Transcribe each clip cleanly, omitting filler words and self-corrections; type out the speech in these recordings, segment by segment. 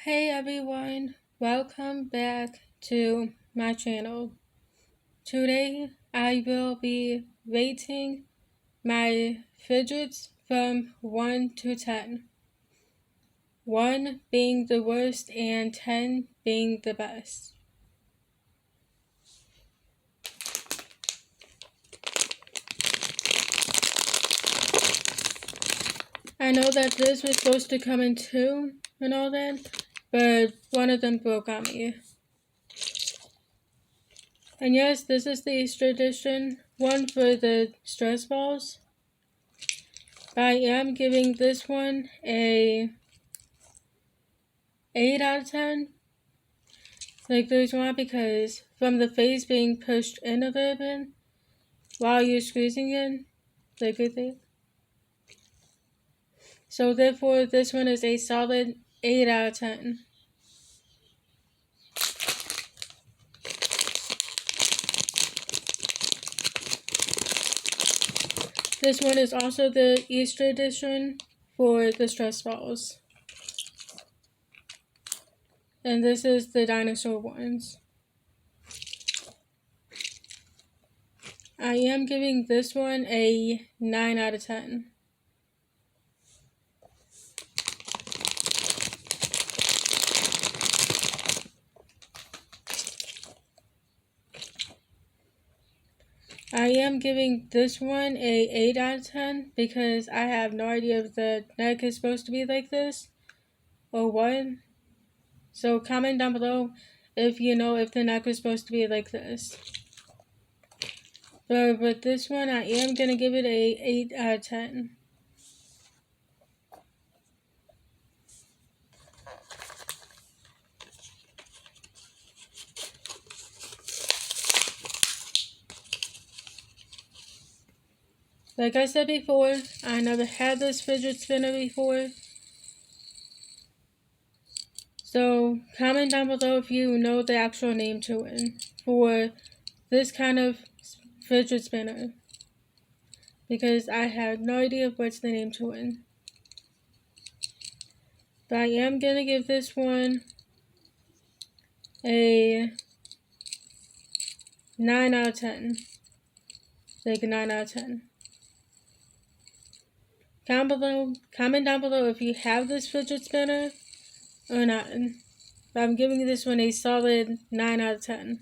Hey everyone, welcome back to my channel. Today I will be rating my fidgets from 1 to 10. 1 being the worst and 10 being the best. I know that this was supposed to come in 2 and all that, but one of them broke on me. And yes, this is the Easter edition, one for the stress balls. I am giving this one a 8 out of 10. There's one because from the face being pushed in a little bit while you're squeezing it, with it. So therefore, this one is a solid 8 out of 10. This one is also the Easter edition for the stress balls. And this is the dinosaur ones. I am giving this one a 9 out of 10. I am giving this one a 8 out of 10 because I have no idea if the neck is supposed to be like this or what. So comment down below if you know if the neck is supposed to be like this. But with this one, I am going to give it a 8 out of 10. Like I said before, I never had this fidget spinner before. So comment down below if you know the actual name to it for this kind of fidget spinner. Because I have no idea what's the name to it. But I am going to give this one a 9 out of 10. Like a 9 out of 10. Comment down below if you have this fidget spinner or not. But I'm giving this one a solid 9 out of 10.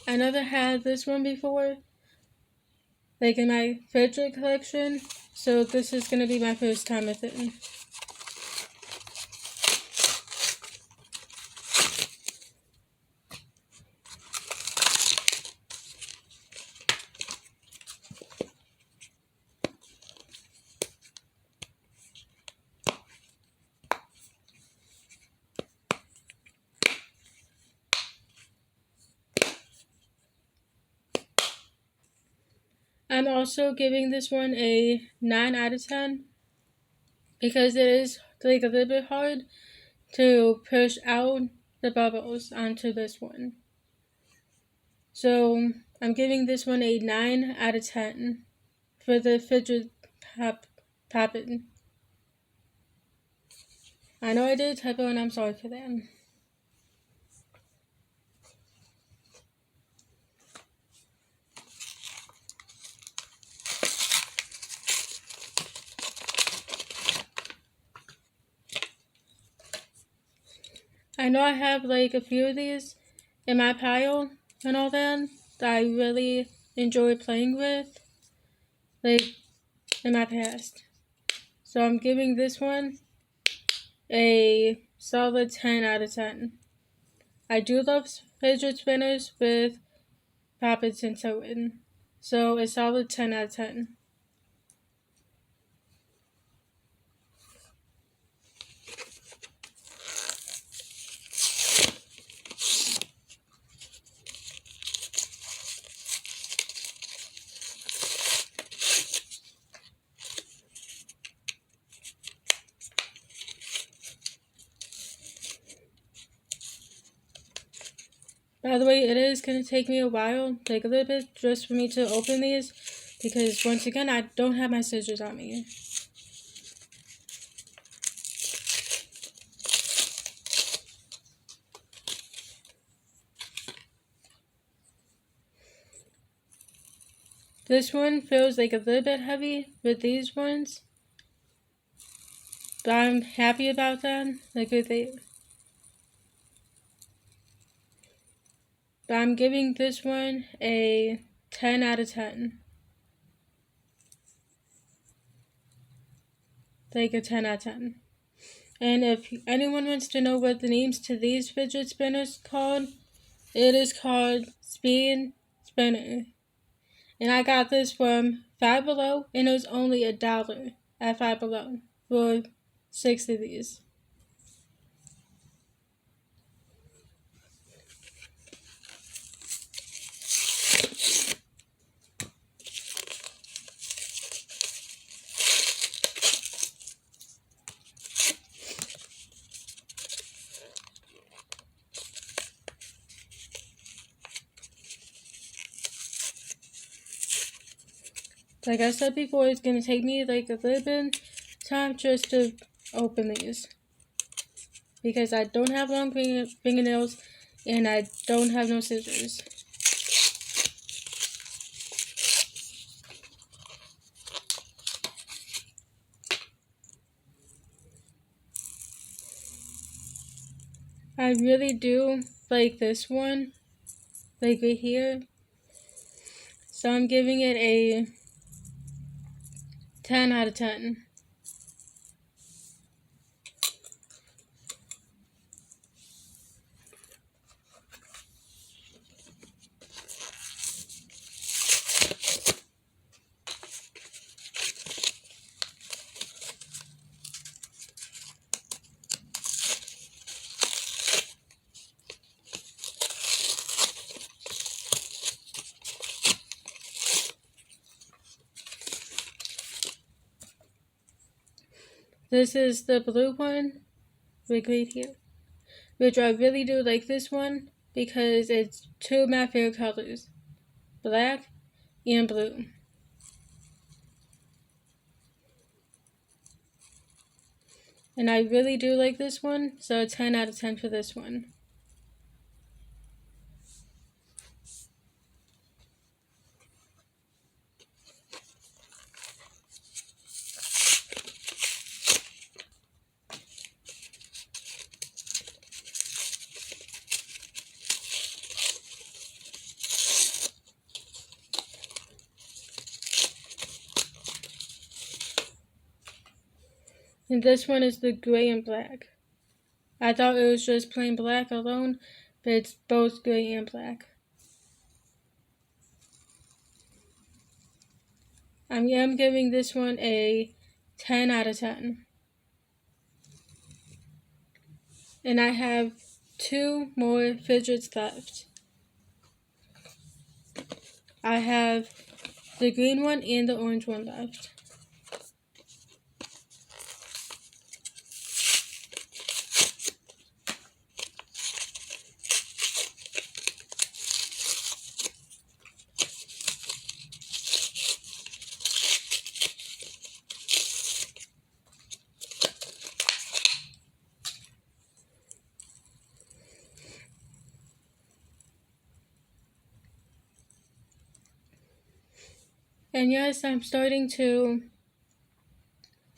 I never had this one before, like in my fidget collection, so this is going to be my first time with it. I'm also giving this one a 9 out of 10 because it is like a little bit hard to push out the bubbles onto this one. So I'm giving this one a 9 out of 10 for the fidget poppin'. I know I did a typo and I'm sorry for that. I know I have like a few of these in my pile and all that I really enjoy playing with, like in my past. So I'm giving this one a solid 10 out of 10. I do love fidget spinners with poppets and so in. So a solid 10 out of 10. By the way, it is going to take me a while, like a little bit, just for me to open these because once again, I don't have my scissors on me. This one feels like a little bit heavy with these ones, but I'm happy about that. But I'm giving this one a 10 out of 10. Like a 10 out of 10. And if anyone wants to know what the names to these fidget spinners called, it is called Speed Spinner. And I got this from Five Below, and it was only $1 at Five Below for 6 of these. Like I said before, it's going to take me like a little bit time just to open these. Because I don't have long fingernails and I don't have no scissors. I really do like this one, like right here. So I'm giving it a 10 out of 10. This is the blue one, like right here. Which I really do like this one because it's two of my favorite colors, black and blue. And I really do like this one, so 10 out of 10 for this one. And this one is the gray and black. I thought it was just plain black alone, but it's both gray and black. I am giving this one a 10 out of 10. And I have 2 more fidgets left. I have the green one and the orange one left. And yes, I'm starting to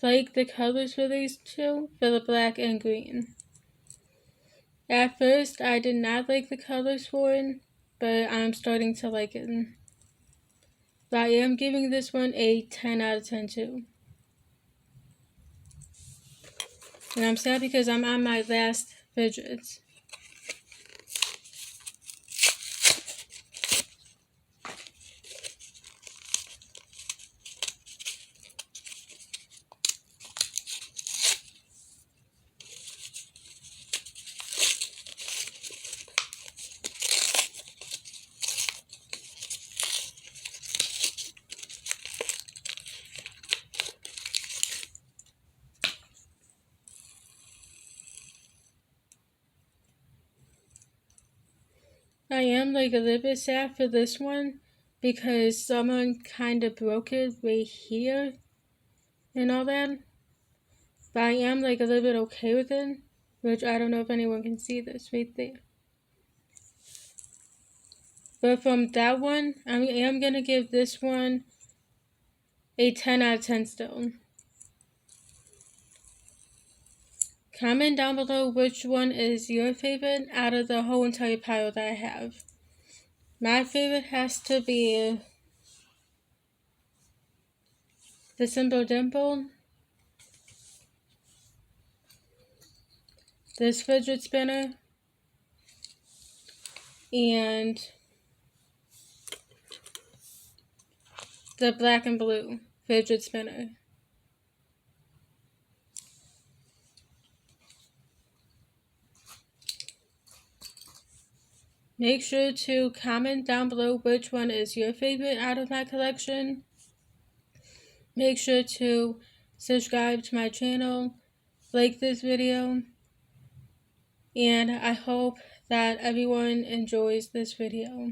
like the colors for these two, for the black and green. At first, I did not like the colors for it, but I'm starting to like it. But I am giving this one a 10 out of 10 too. And I'm sad because I'm on my last fidgets. I am like a little bit sad for this one because someone kind of broke it right here and all that. But I am like a little bit okay with it, which I don't know if anyone can see this right there. But from that one, I am going to give this one a 10 out of 10 still. Comment down below which one is your favorite out of the whole entire pile that I have. My favorite has to be the Simple Dimple, this fidget spinner, and the black and blue fidget spinner. Make sure to comment down below which one is your favorite out of my collection. Make sure to subscribe to my channel, like this video, and I hope that everyone enjoys this video.